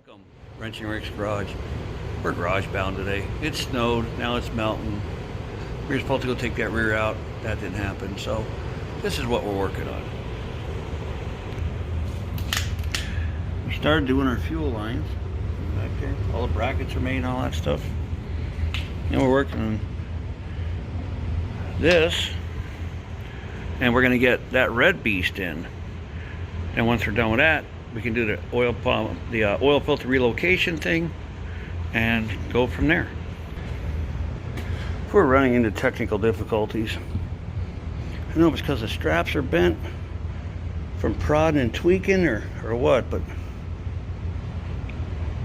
Welcome, Wrenching Rick's Garage. We're garage bound today. It snowed, now it's melting. We were supposed to go take that rear out. That didn't happen, so this is what we're working on. We started doing our fuel lines. Back there, all the brackets are made and all that stuff. And we're working on this. And we're gonna get that red beast in. And once we're done with that, we can do the oil pump, the oil filter relocation thing, and go from there. If we're running into technical difficulties, I know it's because the straps are bent from prodding and tweaking or what, but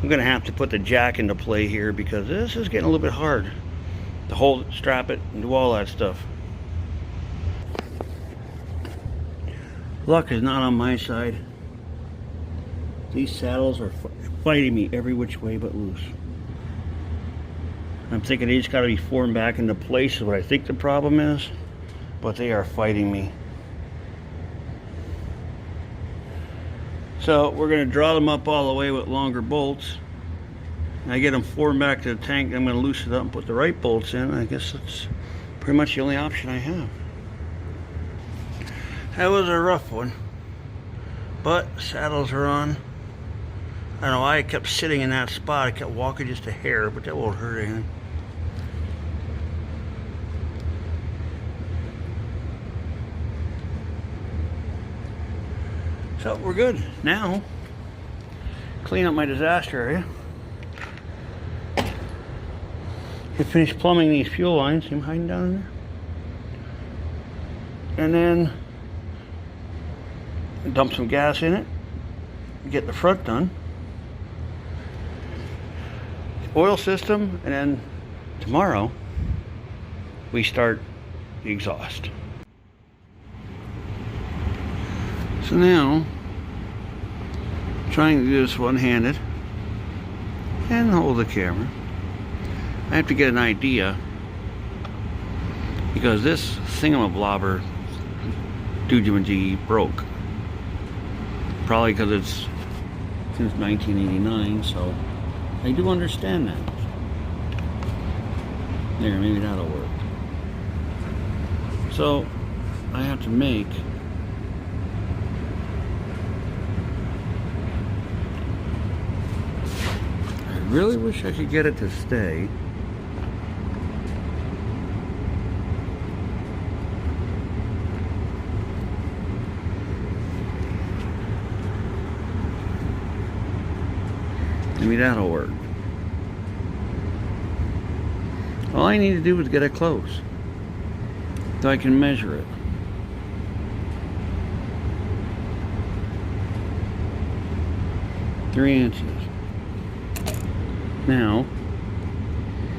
I'm gonna have to put the jack into play here because this is getting a little bit hard to hold it, strap it, and do all that stuff. Luck is not on my side. These saddles are fighting me every which way but loose. I'm thinking they just got to be formed back into place is what I think the problem is, but they are fighting me. So we're going to draw them up all the way with longer bolts. I get them formed back to the tank. I'm going to loosen it up and put the right bolts in. I guess that's pretty much the only option I have. That was a rough one, but saddles are on. I don't know why I kept sitting in that spot. I kept walking just a hair, but that won't hurt anything. So we're good. Now, clean up my disaster area. I finished plumbing these fuel lines. See them hiding down in there? And then dump some gas in it. Get the front done. Oil system, and then tomorrow we start the exhaust. So now I'm trying to do this one-handed and hold the camera. I have to get an idea because this thingamabobber doojimajiggy broke. Probably because it's since 1989, so I do understand that. There, maybe that'll work. So I have to make I really wish I could get it to stay. Maybe that'll work. All I need to do is get it close so I can measure it. Three inches. Now,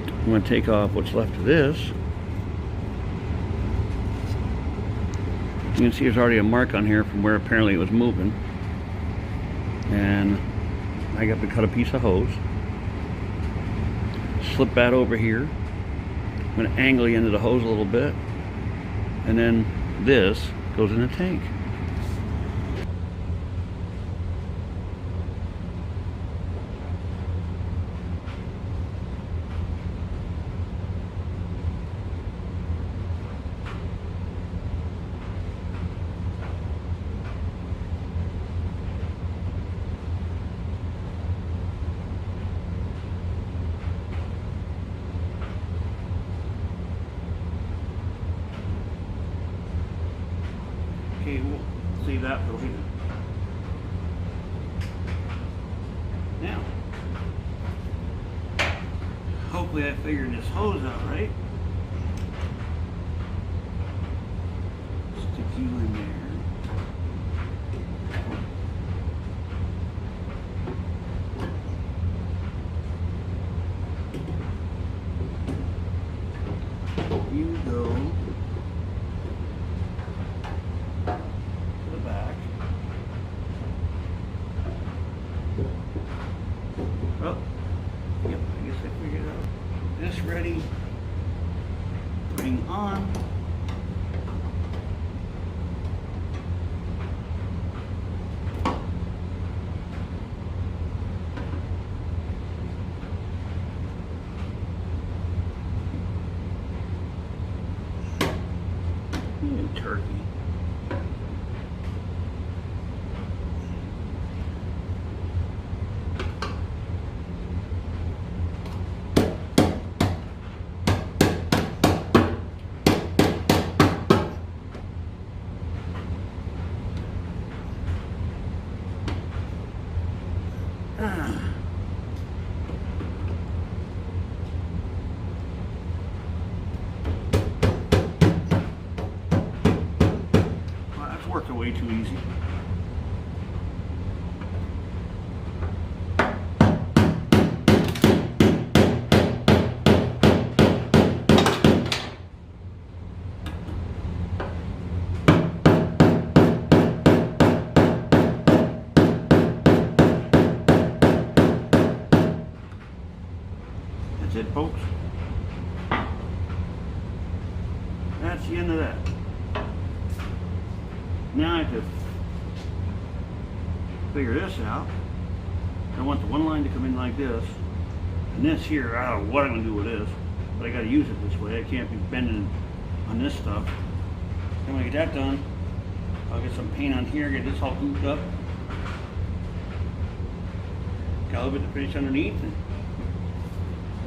I'm going to take off what's left of this. You can see there's already a mark on here from where apparently it was moving. And I got to cut a piece of hose, slip that over here. I'm going to angle the end of the hose a little bit, and then this goes in the tank. Okay, we'll save that for later. Now, hopefully I figured this hose out right. Stick you in there. You go. Oh, yep, I guess I figured it out. This ready. Bring on. turkey. Well, that's working way too easy. That's it, folks. That's the end of that. Now I have to figure this out. I want the one line to come in like this. And this here, I don't know what I'm going to do with this. But I got to use it this way. I can't be bending on this stuff. And when I get that done, I'll get some paint on here, get this all hooped up. Got a little bit to finish underneath, and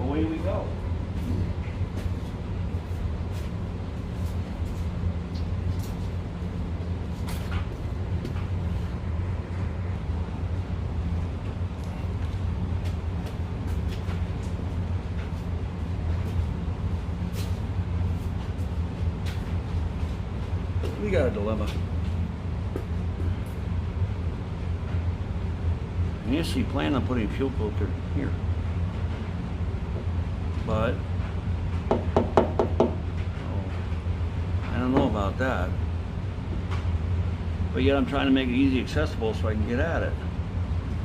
away we go. We got a dilemma. I initially planned on putting a fuel filter here, but I don't know about that. But yet I'm trying to make it easy accessible so I can get at it.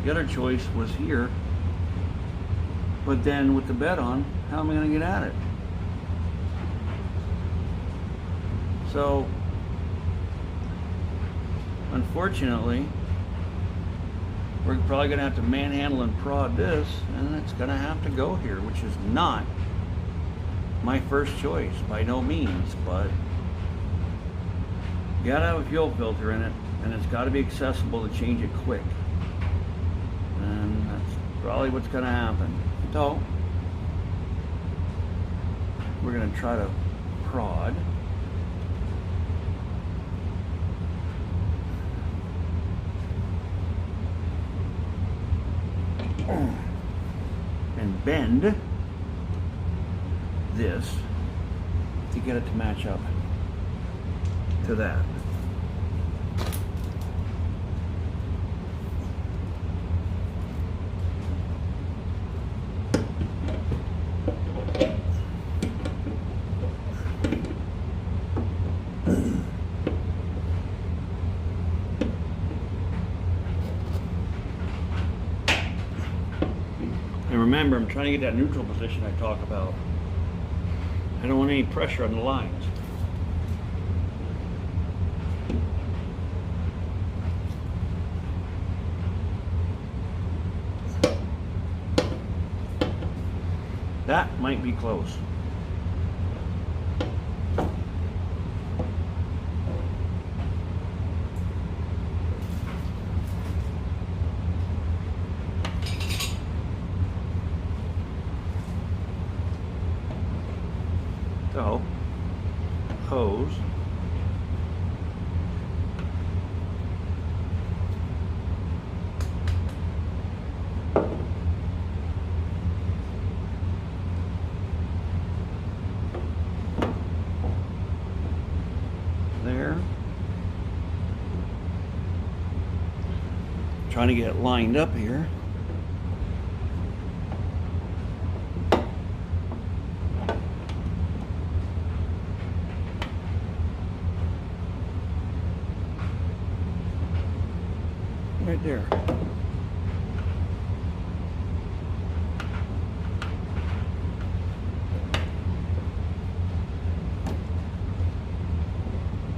The other choice was here, but then with the bed on, how am I going to get at it? So unfortunately, we're probably going to have to manhandle and prod this, and it's going to have to go here, which is not my first choice by no means, but you got to have a fuel filter in it, and it's got to be accessible to change it quick, and that's probably what's going to happen. So we're going to try to prod. And bend this to get it to match up to that. And remember, I'm trying to get that neutral position I talk about. I don't want any pressure on the lines. That might be close. So, hose. There. Trying to get it lined up here. Right there.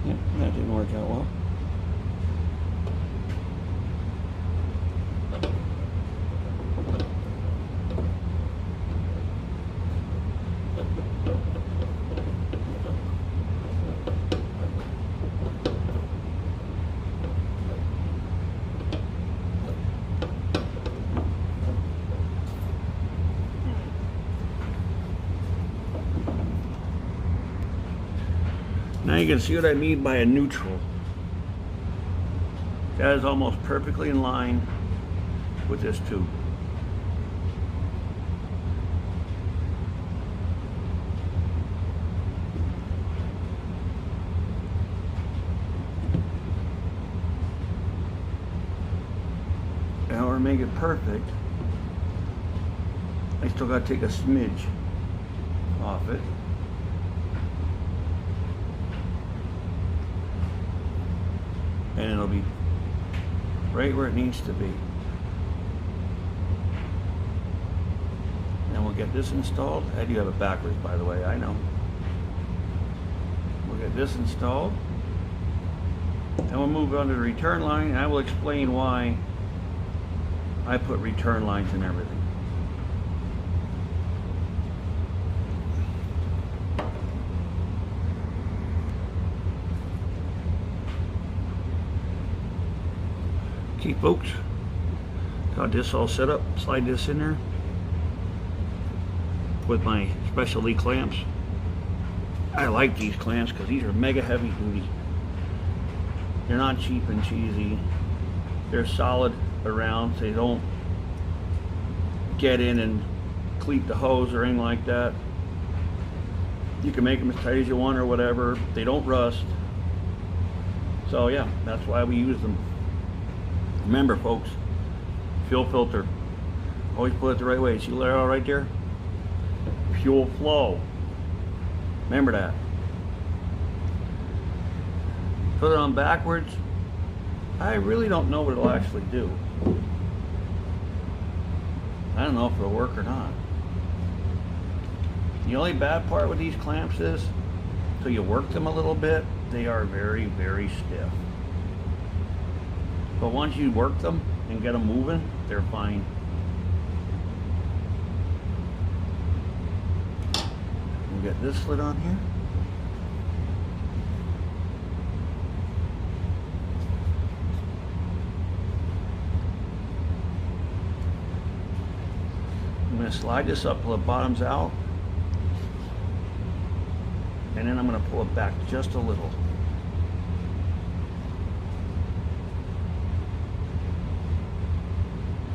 Yep, that didn't work out well. Now you can see what I mean by a neutral. That is almost perfectly in line with this tube. In order to make it perfect, I still got to take a smidge off it. And it'll be right where it needs to be. And we'll get this installed. I do have it backwards, by the way, I know. We'll get this installed. And we'll move on to the return line, and I will explain why I put return lines in everything. Okay, folks, got this all set up. Slide this in there with my specialty clamps. I like these clamps because these are mega heavy duty. They're not cheap and cheesy. They're solid around, so they don't get in and cleat the hose or anything like that. You can make them as tight as you want or whatever. They don't rust. So yeah, that's why we use them. Remember, folks, fuel filter, always put it the right way. See the arrow right there? Fuel flow. Remember that. Put it on backwards. I really don't know what it'll actually do. I don't know if it'll work or not. The only bad part with these clamps is, until you work them a little bit, they are very, very stiff. But once you work them and get them moving, they're fine. We'll get this slid on here. I'm going to slide this up till it bottoms out. And then I'm going to pull it back just a little.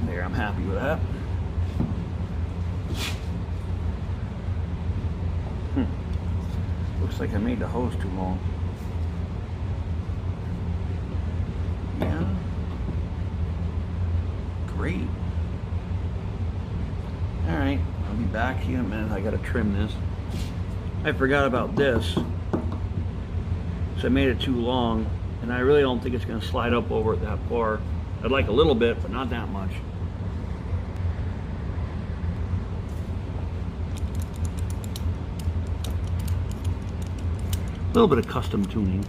There, I'm happy with that. Looks like I made the hose too long. Yeah. Great. Alright, I'll be back here in a minute. I gotta trim this. I forgot about this. So I made it too long, and I really don't think it's gonna slide up over it that far. I'd like a little bit, but not that much. A little bit of custom tuning.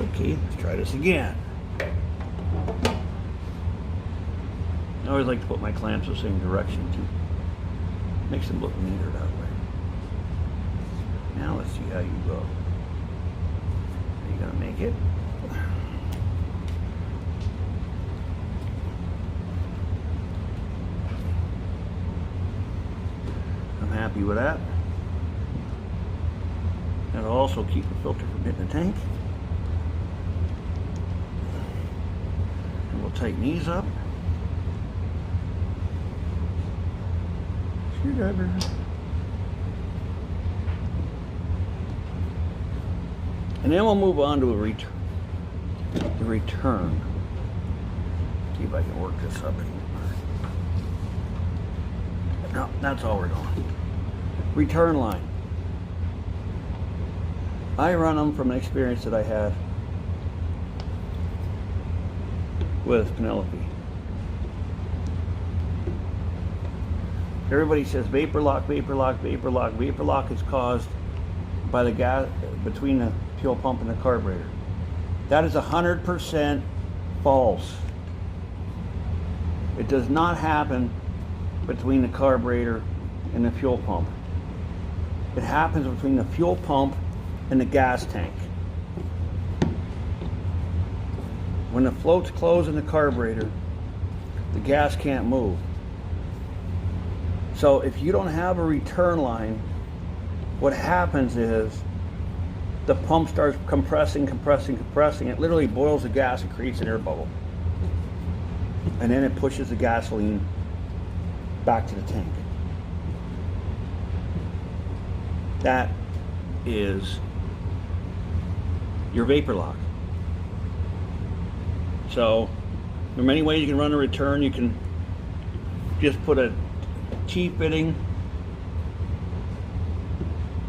Okay, let's try this again. I always like to put my clamps the same direction too. Makes them look neater that way. Now let's see how you go. Are you gonna make it? I'm happy with that. That'll also keep the filter from hitting the tank. And we'll tighten these up. Screwdriver. And then we'll move on to the return. See if I can work this up anymore. No, that's all we're doing. Return line. I run them from an experience that I had with Penelope. Everybody says vapor lock, vapor lock, vapor lock. Vapor lock is caused by the gas between the fuel pump and the carburetor. That is 100% false. It does not happen between the carburetor and the fuel pump. It happens between the fuel pump and the gas tank. When the floats close in the carburetor, the gas can't move. So if you don't have a return line, what happens is the pump starts compressing. It literally boils the gas and creates an air bubble. And then it pushes the gasoline back to the tank. That is your vapor lock. So there are many ways you can run a return. You can just put a T-fitting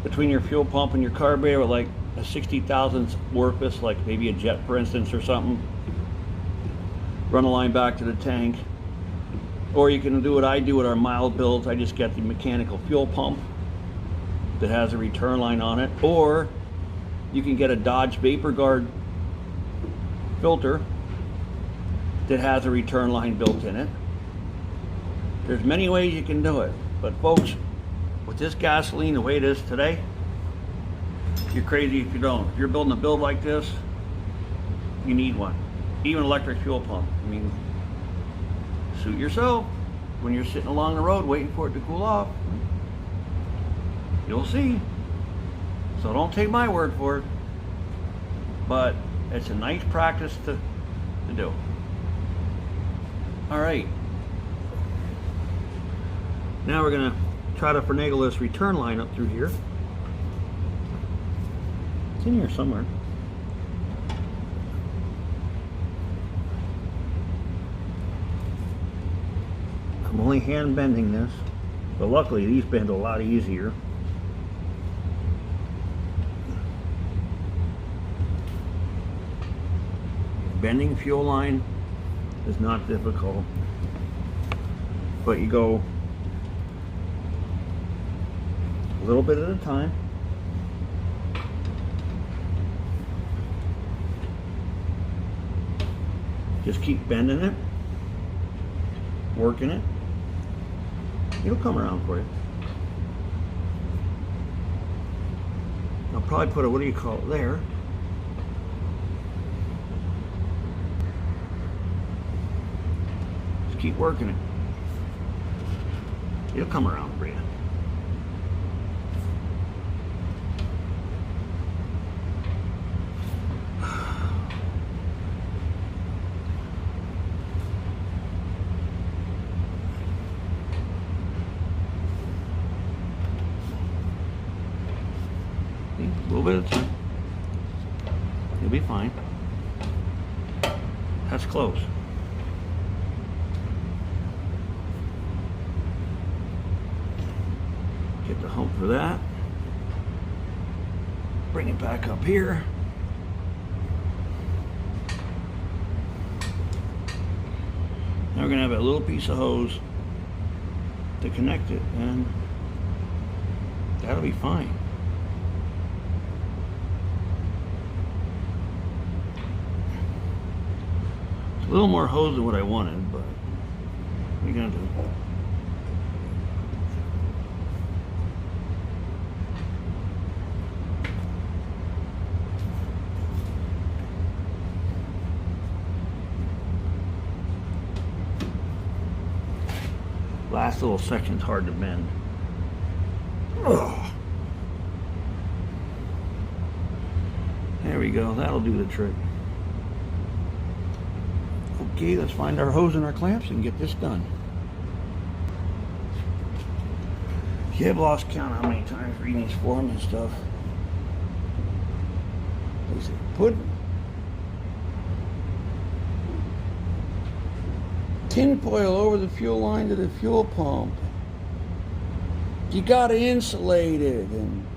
between your fuel pump and your carburetor with like a 60 thousandths orifice, like maybe a jet for instance or something. Run a line back to the tank. Or you can do what I do with our mild builds. I just get the mechanical fuel pump that has a return line on it. Or you can get a Dodge Vapor Guard filter that has a return line built in it. There's many ways you can do it. But folks, with this gasoline the way it is today, you're crazy if you don't. If you're building a build like this, you need one. Even electric fuel pump. I mean, suit yourself. When you're sitting along the road waiting for it to cool off, you'll see. So don't take my word for it. But it's a nice practice to do. All right. Now we're gonna try to finagle this return line up through here. It's in here somewhere. I'm only hand bending this, but luckily these bend a lot easier. Bending fuel line is not difficult, but you go a little bit at a time. Just keep bending it, working it. It'll come around for you. I'll probably put a, what do you call it, there. Just keep working it. It'll come around for you. A little bit of time. You'll be fine. That's close. Get the hump for that. Bring it back up here. Now we're going to have a little piece of hose to connect it, and that'll be fine. A little more hose than what I wanted, but what are you gonna do? Last little section's hard to bend. Ugh. There we go, that'll do the trick. Okay, let's find our hose and our clamps and get this done. You have lost count how many times reading these forms and stuff. They say, put tin foil over the fuel line to the fuel pump. You gotta insulate it, and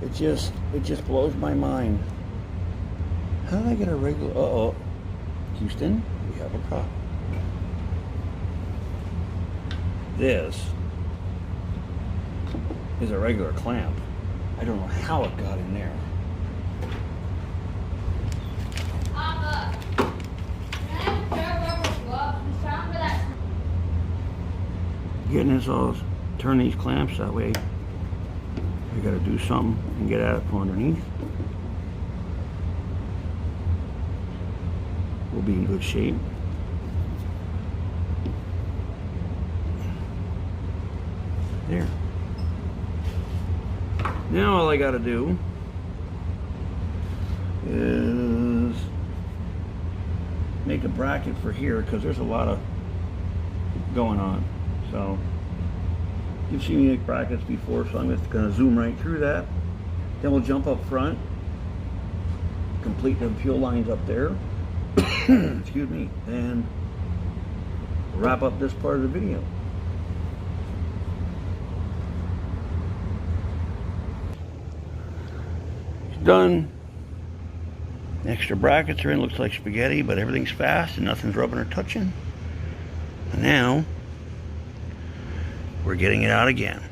it just blows my mind. How did I get a regular? Uh-oh, Houston. We have a problem. This is a regular clamp. I don't know how it got in there. Papa, can I have a pair of rubber gloves? I'm trying for that. Getting this all, turn these clamps that way. I gotta do something and get at it from underneath. We'll be in good shape. There. Now all I gotta do is make a bracket for here, because there's a lot of going on. So you've seen me make brackets before, so I'm just gonna zoom right through that. Then we'll jump up front, complete the fuel lines up there. Excuse me, and wrap up this part of the video. It's done. Extra brackets are in. Looks like spaghetti, but everything's fast and nothing's rubbing or touching. And now we're getting it out again.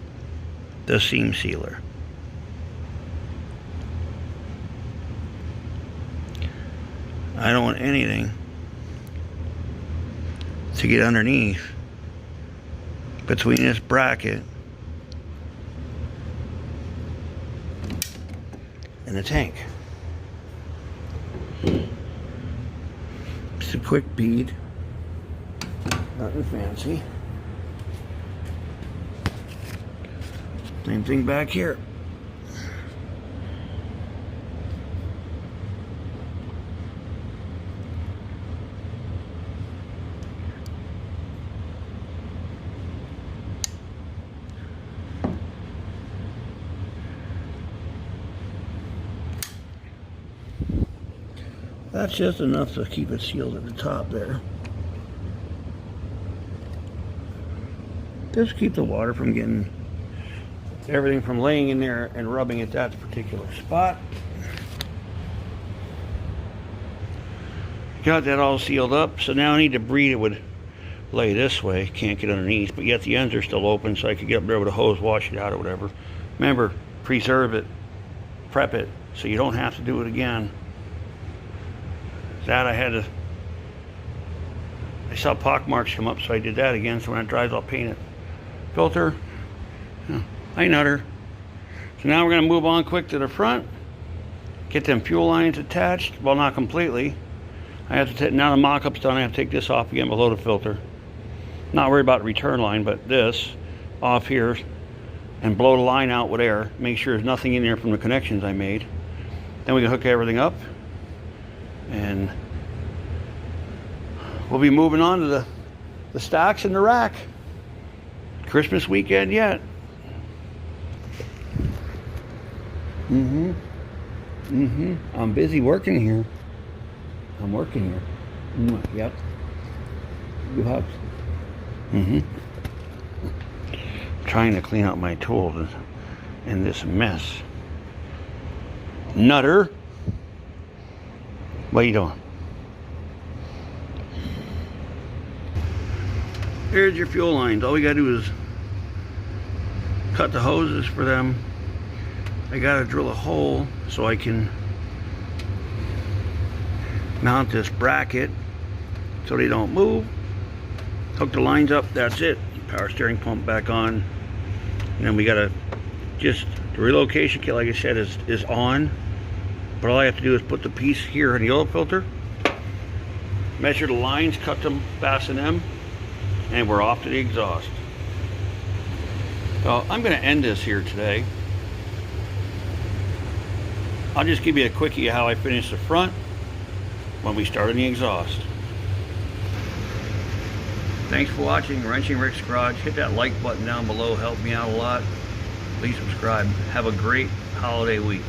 The seam sealer. I don't want anything to get underneath between this bracket and the tank. Just a quick bead, nothing fancy. Same thing back here. That's just enough to keep it sealed at the top there. Just keep the water from getting everything from laying in there and rubbing at that particular spot. Got that all sealed up, so now I need to breed. It would lay this way, can't get underneath, but yet the ends are still open, so I could get up there with a hose, wash it out or whatever. Remember, preserve it, prep it, so you don't have to do it again. That I saw pock marks come up, so I did that again. So when it dries, I'll paint it. Filter, I nutter. So now we're gonna move on quick to the front, get them fuel lines attached. Well, not completely. I have to now the mock-up's done. I have to take this off again below the filter. Not worried about the return line, but this off here, and blow the line out with air. Make sure there's nothing in there from the connections I made. Then we can hook everything up. And we'll be moving on to the stocks and the rack. Christmas weekend yet. I'm busy working here. I'm working here. Yep. You hugs. Trying to clean out my tools in this mess. Nutter. What are you doing? Here's your fuel lines. All we gotta do is cut the hoses for them. I gotta drill a hole so I can mount this bracket so they don't move. Hook the lines up, that's it. Power steering pump back on. And then we gotta just, the relocation kit, like I said, is on. But all I have to do is put the piece here in the oil filter, measure the lines, cut them, fasten them, and we're off to the exhaust. So I'm going to end this here today. I'll just give you a quickie of how I finish the front when we start in the exhaust. Thanks for watching Wrenching Rick's Garage. Hit that like button down below, help me out a lot. Please subscribe. Have a great holiday week.